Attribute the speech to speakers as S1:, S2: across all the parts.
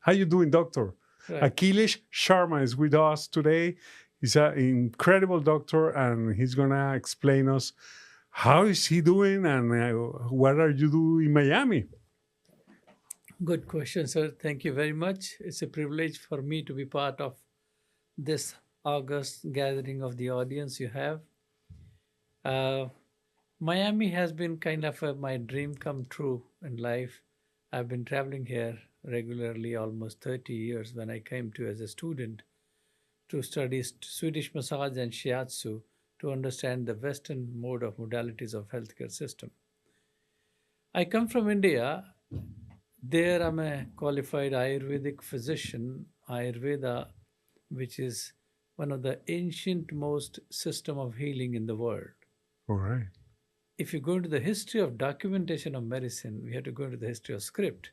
S1: How you doing, doctor?
S2: Right.
S1: Akhilesh Sharma is with us today. He's an incredible doctor, and he's gonna explain us how is he doing and what are you doing in Miami.
S2: Good question, sir. Thank you very much. It's a privilege for me to be part of this August gathering of the audience you have. Uh, Miami has been kind of my dream come true in life. I've been traveling here regularly almost 30 years when I came to as a student to study Swedish massage and shiatsu to understand the Western mode of modalities of healthcare system. I come from India. There, I'm a qualified Ayurvedic physician. Ayurveda, which is one of the ancient most system of healing in the world.
S1: All right.
S2: If you go into the history of documentation of medicine, we have to go into the history of script.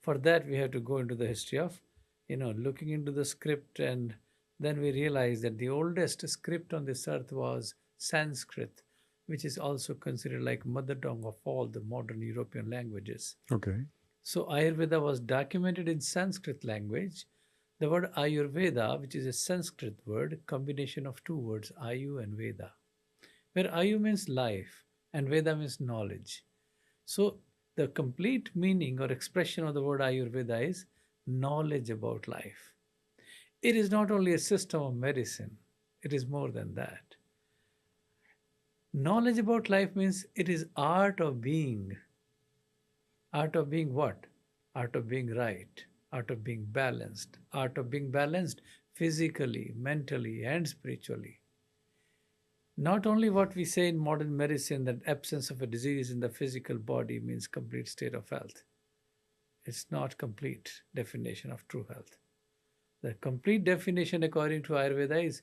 S2: For that, we have to go into the history of, looking into the script, and then we realize that the oldest script on this earth was Sanskrit, which is also considered like mother tongue of all the modern European languages.
S1: Okay.
S2: So Ayurveda was documented in Sanskrit language. The word Ayurveda, which is a Sanskrit word, combination of two words, Ayu and Veda, where Ayu means life and Veda means knowledge. So the complete meaning or expression of the word Ayurveda is knowledge about life. It is not only a system of medicine, it is more than that. Knowledge about life means it is art of being. Art of being what? Art of being right, art of being balanced, art of being balanced physically, mentally, and spiritually. Not only what we say in modern medicine that absence of a disease in the physical body means complete state of health. It's not complete definition of true health. The complete definition according to Ayurveda is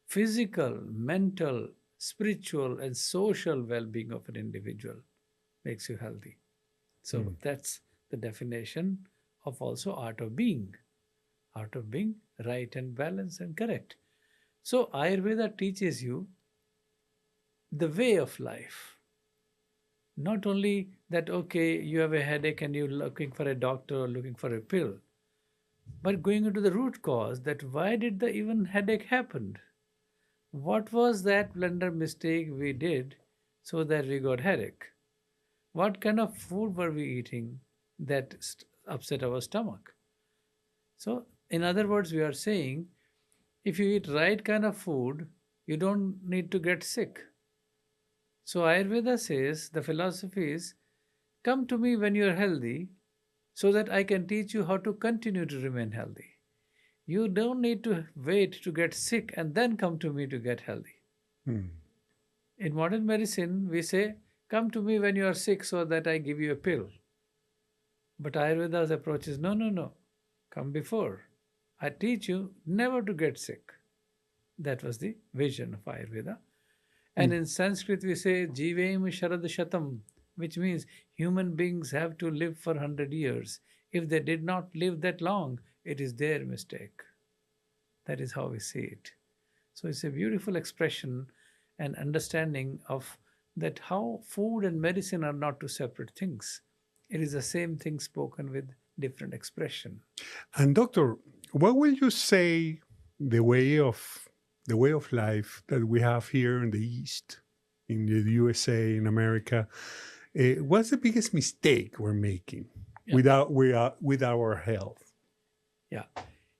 S2: physical, mental, spiritual, and social well-being of an individual makes you healthy. So that's the definition of also art of being right and balanced and correct. So Ayurveda teaches you the way of life. Not only that, okay, you have a headache and you're looking for a doctor or looking for a pill, but going into the root cause that why did the even headache happen? What was that blunder mistake we did so that we got headache? What kind of food were we eating that upset our stomach? So, in other words, we are saying if you eat right kind of food, you don't need to get sick. So, Ayurveda says the philosophy is come to me when you're healthy so that I can teach you how to continue to remain healthy. You don't need to wait to get sick and then come to me to get healthy.
S1: Hmm.
S2: In modern medicine, we say, come to me when you are sick so that I give you a pill. But Ayurveda's approach is no, no, no. Come before. I teach you never to get sick. That was the vision of Ayurveda. And in Sanskrit, we say Jivem Sharad Shatam, which means human beings have to live for 100 years. If they did not live that long, it is their mistake. That is how we see it. So it's a beautiful expression and understanding of that how food and medicine are not two separate things. It is the same thing spoken with different expression.
S1: And doctor, what will you say the way of the way of life that we have here in the East, in the USA, in America? What's the biggest mistake we're making
S2: Yeah,
S1: with our health?
S2: yeah.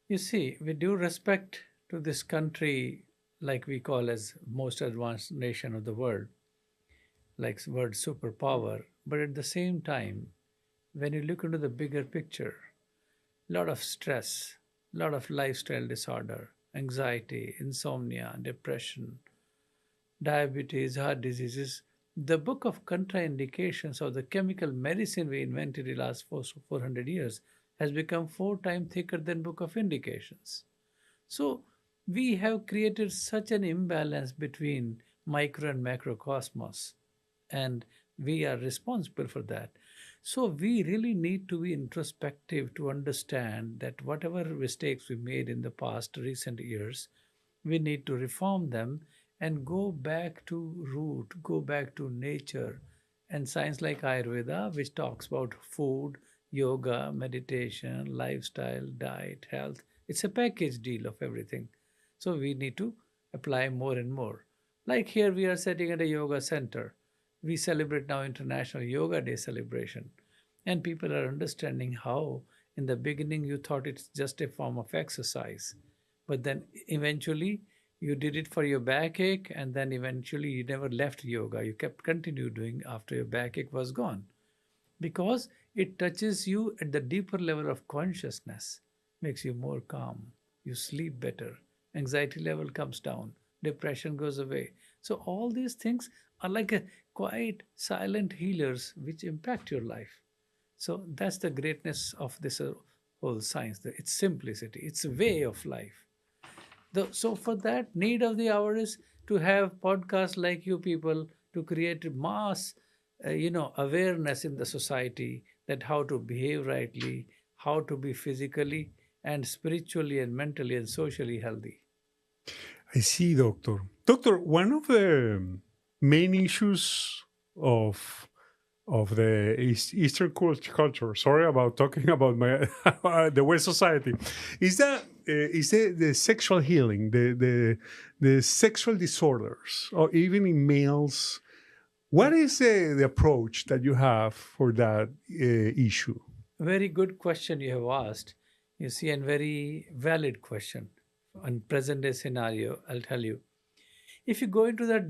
S2: You see, with due respect to this country, like we call as most advanced nation of the world, like word superpower, but at the same time, when you look into the bigger picture, lot of stress, lot of lifestyle disorder, anxiety, insomnia, depression, diabetes, heart diseases. The book of contraindications of the chemical medicine we invented in the last 400 years has become 4 times thicker than book of indications. So we have created such an imbalance between micro and macrocosmos, and we are responsible for that. So we really need to be introspective to understand that whatever mistakes we made in the past recent years, we need to reform them and go back to root, go back to nature. And science like Ayurveda, which talks about food, yoga, meditation, lifestyle, diet, health. It's a package deal of everything. So we need to apply more and more. Like here, we are sitting at a yoga center. We celebrate now International Yoga Day celebration. And people are understanding how, in the beginning, you thought it's just a form of exercise. But then eventually, you did it for your backache, and then eventually, you never left yoga. You kept continue doing after your backache was gone because it touches you at the deeper level of consciousness, makes you more calm, you sleep better, anxiety level comes down, depression goes away. So all these things are like a quiet silent healers which impact your life. So that's the greatness of this whole science. Its simplicity, its a way of life. So for that, need of the hour is to have podcasts like you people to create mass, awareness in the society that how to behave rightly, how to be physically and spiritually and mentally and socially healthy.
S1: I see, doctor. Doctor, one of the main issues of the Eastern culture. Sorry about talking about my the West society. Is that is the sexual healing, the sexual disorders, or even in males? What is the approach that you have for that issue?
S2: Very good question you have asked. You see, and very valid question. On present day scenario, I'll tell you. If you go into that,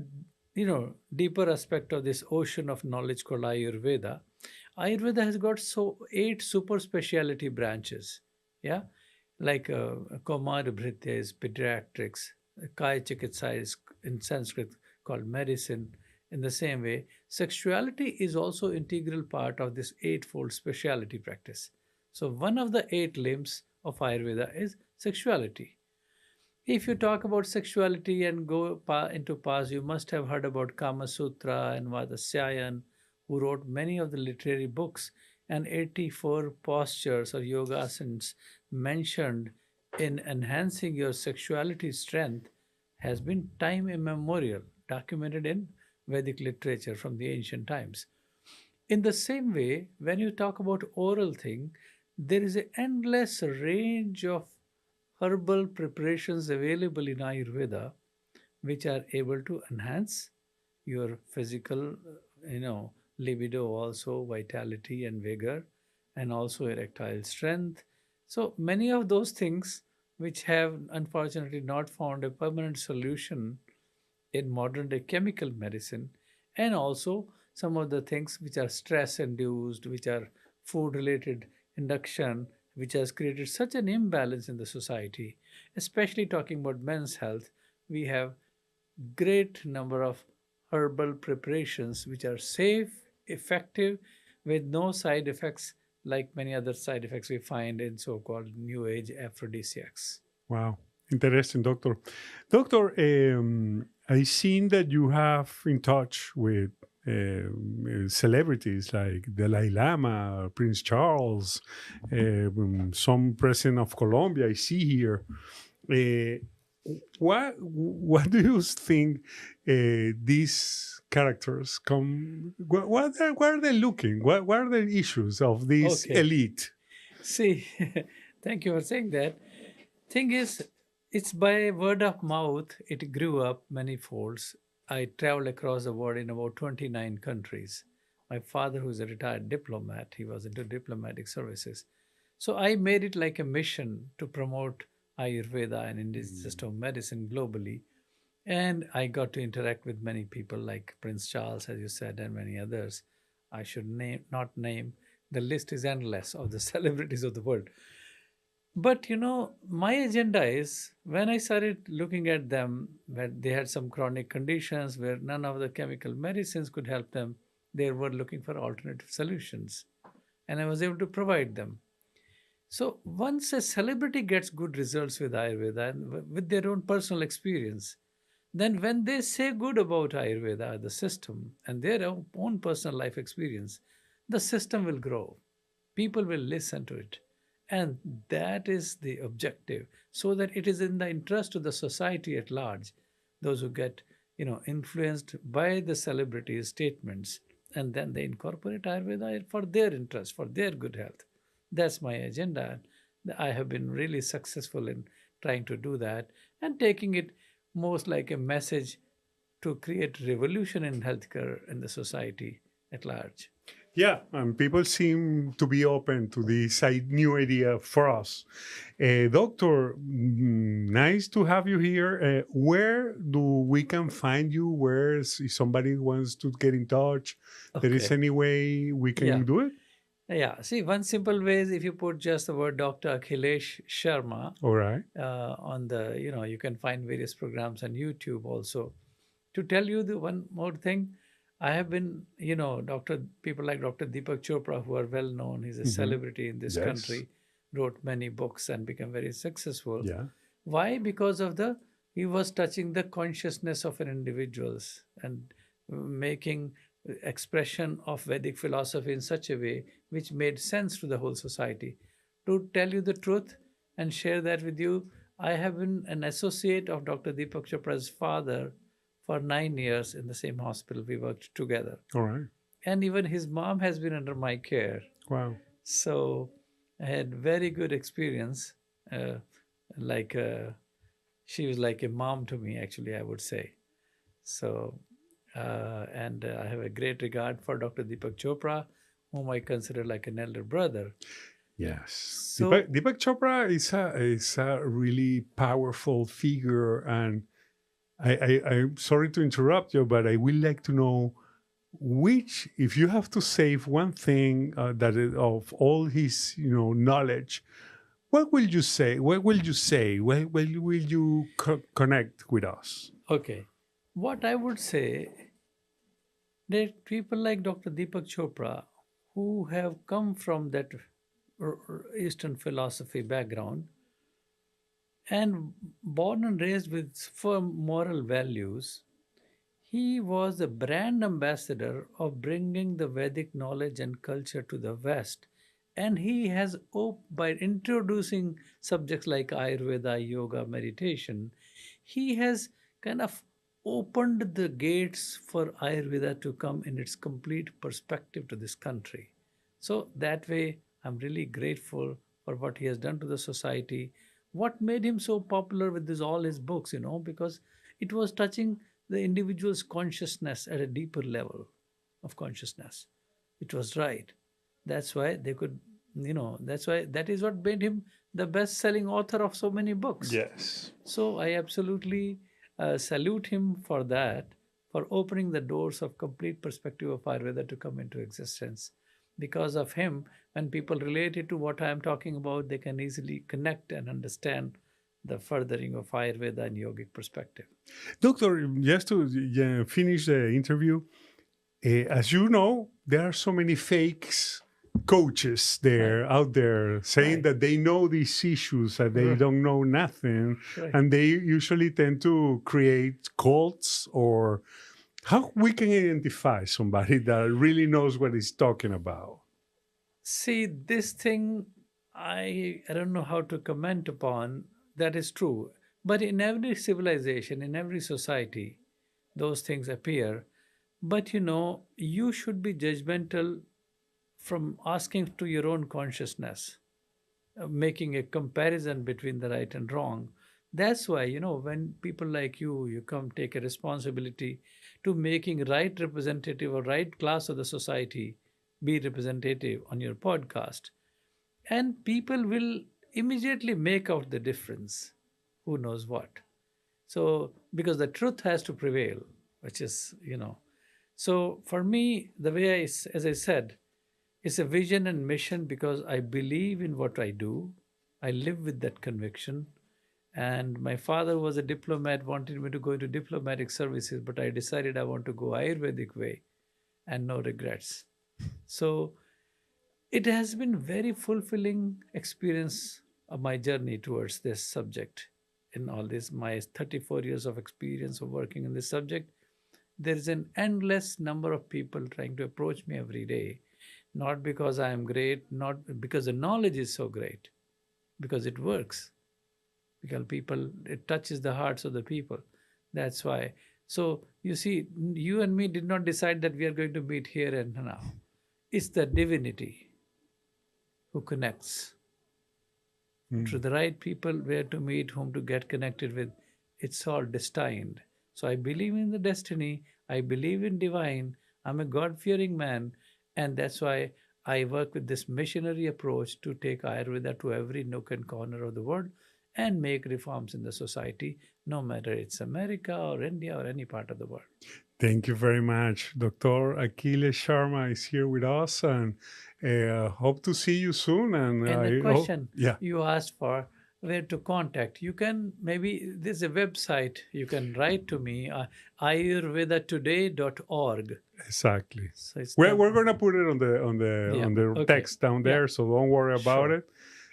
S2: deeper aspect of this ocean of knowledge called Ayurveda, Ayurveda has got so 8 super speciality branches. Yeah, like Komar Bhritya is pediatrics, Kai Chikitsa is in Sanskrit called medicine. In the same way, sexuality is also integral part of this eightfold speciality practice. So one of the 8 limbs of Ayurveda is sexuality. If you talk about sexuality and go into past, you must have heard about Kama Sutra and Vadasyayan, who wrote many of the literary books, and 84 postures or yogasanas mentioned in enhancing your sexuality strength has been time immemorial, documented in Vedic literature from the ancient times. In the same way, when you talk about oral thing, there is an endless range of herbal preparations available in Ayurveda which are able to enhance your physical, libido, also vitality and vigor, and also erectile strength. So many of those things which have unfortunately not found a permanent solution in modern day chemical medicine, and also some of the things which are stress induced, which are food related induction, which has created such an imbalance in the society, especially talking about men's health. We have great number of herbal preparations which are safe, effective, with no side effects like many other side effects we find in so-called new age aphrodisiacs.
S1: Wow, interesting, doctor. Doctor, I seen that you have in touch with celebrities like Dalai Lama, Prince Charles, some president of Colombia. I see here. Uh, what do you think these characters come? What are they looking? What are the issues of this
S2: Okay.
S1: elite?
S2: See, thank you for saying that. Thing is, it's by word of mouth, it grew up many folds. I traveled across the world in about 29 countries. My father, who's a retired diplomat, he was into diplomatic services. So I made it like a mission to promote Ayurveda and Indian system of medicine globally. And I got to interact with many people like Prince Charles, as you said, and many others. I should not name. The list is endless of the celebrities of the world. But my agenda is when I started looking at them, when they had some chronic conditions where none of the chemical medicines could help them, they were looking for alternative solutions. And I was able to provide them. So once a celebrity gets good results with Ayurveda and with their own personal experience, then when they say good about Ayurveda, the system, and their own personal life experience, the system will grow. People will listen to it. And that is the objective, so that it is in the interest of the society at large, those who get, influenced by the celebrities' statements, and then they incorporate Ayurveda for their interest, for their good health. That's my agenda. I have been really successful in trying to do that and taking it most like a message to create revolution in healthcare in the society at large.
S1: Yeah, and people seem to be open to this new idea for us. Doctor, nice to have you here. Where do we can find you? If somebody wants to get in touch, there is
S2: Okay.
S1: any way we
S2: Yeah.
S1: can do it?
S2: Yeah. See, one simple way is if you put just the word Dr. Akhilesh Sharma
S1: All right.
S2: on the, you can find various programs on YouTube also. To tell you the one more thing, I have been, people like Dr. Deepak Chopra, who are well known, he's a
S1: Hmm.
S2: celebrity in this
S1: Yes.
S2: country, wrote many books and become very successful.
S1: Yeah.
S2: Why? Because of he was touching the consciousness of an individuals and making expression of Vedic philosophy in such a way which made sense to the whole society. To tell you the truth and share that with you, I have been an associate of Dr. Deepak Chopra's father for 9 years in the same hospital. We worked together.
S1: All right.
S2: And even his mom has been under my care.
S1: Wow.
S2: So I had very good experience. Uh, like she was like a mom to me, actually, I would say. So, and I have a great regard for Dr. Deepak Chopra, whom I consider like an elder brother.
S1: Yes.
S2: So,
S1: Deepak Chopra is a really powerful figure, and I'm sorry to interrupt you, but I would like to know which, if you have to save one thing of all his, knowledge, what will you say? What will you say? Will you connect with us?
S2: okay, what I would say that people like Dr. Deepak Chopra, who have come from that Eastern philosophy background and born and raised with firm moral values, he was the brand ambassador of bringing the Vedic knowledge and culture to the West. And he has, by introducing subjects like Ayurveda, yoga, meditation, he has kind of opened the gates for Ayurveda to come in its complete perspective to this country. So, that way, I'm really grateful for what he has done to the society. What made him so popular with all his books, because it was touching the individual's consciousness at a deeper level of consciousness. It was right. That's why they could, that's why that is what made him the best selling author of so many books.
S1: Yes.
S2: So I absolutely salute him for that, for opening the doors of complete perspective of Ayurveda to come into existence. Because of him, when people relate it to what I am talking about, they can easily connect and understand the furthering of Ayurveda and yogic perspective.
S1: Doctor, just to finish the interview, as you know, there are so many fakes coaches
S2: Right,
S1: out there saying
S2: right,
S1: that they know these issues and they
S2: right,
S1: don't know nothing,
S2: right.
S1: and they usually tend to create cults. Or how we can identify somebody that really knows what he's talking about?
S2: See, this thing, I don't know how to comment upon. That is true. But in every civilization, in every society, those things appear. But you should be judgmental from asking to your own consciousness, making a comparison between the right and wrong. That's why, when people like you come take a responsibility to making right representative or right class of the society be representative on your podcast, and people will immediately make out the difference. Who knows what? So, because the truth has to prevail, which is, So, for me, the way as I said, it's a vision and mission because I believe in what I do. I live with that conviction. And my father was a diplomat, wanted me to go into diplomatic services, but I decided I want to go Ayurvedic way and no regrets. So it has been very fulfilling experience of my journey towards this subject. In all this, my 34 years of experience of working in this subject, there is an endless number of people trying to approach me every day, not because I am great, not because the knowledge is so great, because it works, because people, it touches the hearts of the people. That's why. So you see, you and me did not decide that we are going to meet here and now. It's the divinity. who connects.
S1: Mm.
S2: To the right people, where to meet, whom to get connected with. It's all destined. So I believe in the destiny. I believe in divine. I'm a God fearing man. And that's why I work with this missionary approach to take Ayurveda to every nook and corner of the world and make reforms in the society, no matter it's America or India or any part of the world.
S1: Thank you very much. Dr. Akhilesh Sharma is here with us, and hope to see you soon. And
S2: And the
S1: I hope,
S2: question
S1: yeah,
S2: you asked for, where to contact, you can maybe, there's a website, you can write to me, ayurvedatoday.org.
S1: exactly.
S2: So it's
S1: We're gonna put it on
S2: Yeah,
S1: the
S2: okay.
S1: text down
S2: Yeah.
S1: there, so don't worry about
S2: Sure.
S1: it.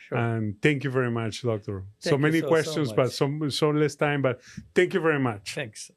S2: Sure.
S1: And thank you very much, doctor. So
S2: Thank you
S1: many
S2: so
S1: questions, but
S2: much.
S1: so less time. But thank you very much.
S2: Thanks.